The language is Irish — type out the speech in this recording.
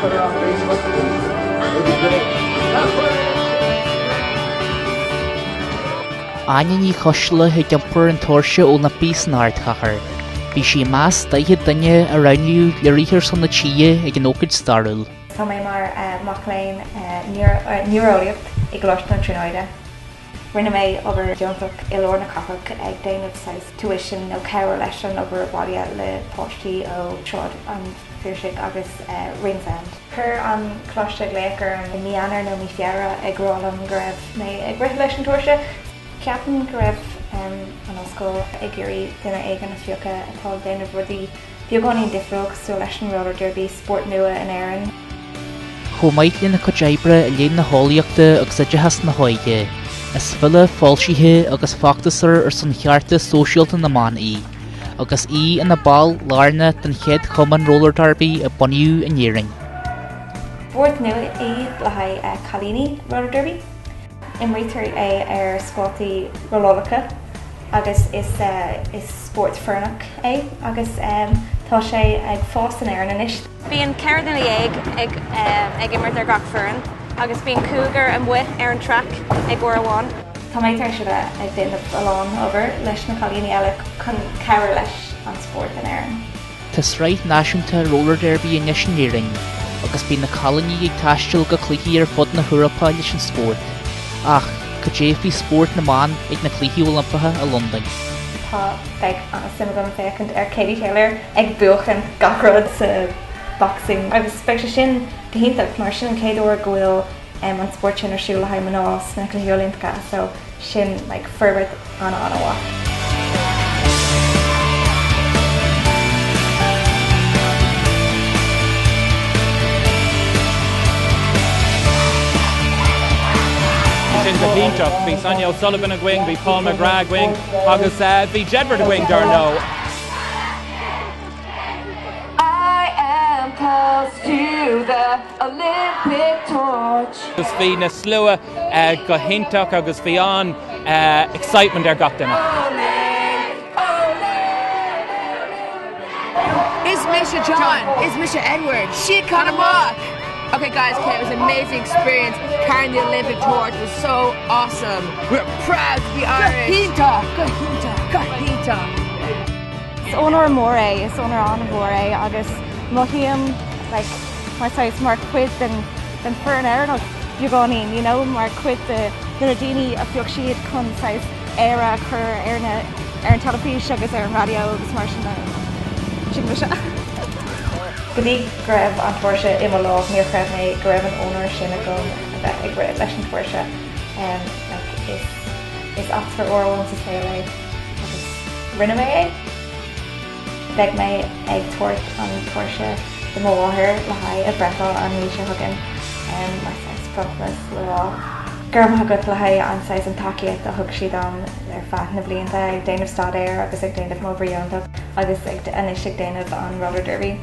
put her on Facebook. It was great. Anya ní cosla he jumpur an torse ó na bísnart chachar. Bhí sí más daithe duine a rainiú le ríthir san na tíe ag an ócaid starúil. Tá mé mar macléin neuróíocht I gláiste an tríóide. Rinne mé over Johnfach I lár na cathach ag déanamh sais tuition nó ceir leis an over bhaile le póistí ó seád an fíorsaigh agus Ringsend. Chur an cloiste léachar an níanaar nó ní fiara ag grálam go raibh mé ag brith leis an tuairse. Ceapan go raibh an oscail ag gurí duine éigean na fiocha atá déanamh rudí beagán difriúil sú leis an roller derby sport nua in éireann. Chomaid le na codebre a léon na hálaíochta agus a dehas na háige. Is fuile fáilsíthe agus factasar ar san chearta sóisialta na mánaí, agus in na ball lárna den chéad chuman roller derby a buniú in éireann. Sport nua le haid Chalíní roller derby. Imrítar ar squattaí rolólacha agus is sport fearnach agus tá sé ag fás an éireann inis. Bíon ceir na ag imirt ar gach fearn, agus bíon cúgar an buith ar an track ag gcóir amháin. Tá méid tar siad ag déanamh alán over leis na Chalíní eile chun ceir leis an sport in éireann. Tás ráid náisiúnta roller derby in sin éireann, agus bí na Chalíní ag taisteal go cluichí ar fud na Thúrapá leis an sport. Ach, go déifí sport na man ag na cluichí Olympatha a London. Tá beag an simgan fécant ar Katie Taylor ag buchan gachrod sa boxing. Agus speice sin gohíntaach mar sin an céadúir go bhfuil an sport sin ar siúil le haid manás na cluichí Olympacha, so sin ferbert an anhá. In the Pintach, bhí Sonia O'Sullivan a going, bhí Paul McGrath going, agus bhí Jedward a going darno. I am close to the Olympic torch. Agus bhí na slua go Hintach agus bhí an excitement ar gachtainna. It's Misha John, it's Misha Edward, she cut him off. Okay guys, it was an amazing experience. Carrying the Olympic torch was so awesome. We're proud to be Irish. Kahita. Is ónar mór is ónar an bhór agus muhíam mar sais mar cuid den fearn éireann beagáinín, you know, mar cuid de daine a bheoh siad chun sais éire chur ar an telefís agus ar an radio agus mar sin Gonig grab an tuairse imime lá níor creibh mé go raibh an ónar sinna go bheith ag leis an tuairse is Oxford Orwell sa céile agus rinne mé beag mé ag tuairt an tuairse de mháthir le haid a breáil an mí se thugan mar spprochlas le Gurm hagad le haid an sais an takeíocht a thug siad an ar feith na blianta ag déanamh stadéir agus ag déanamh má bríonnta agus ag déanamh an roller derby.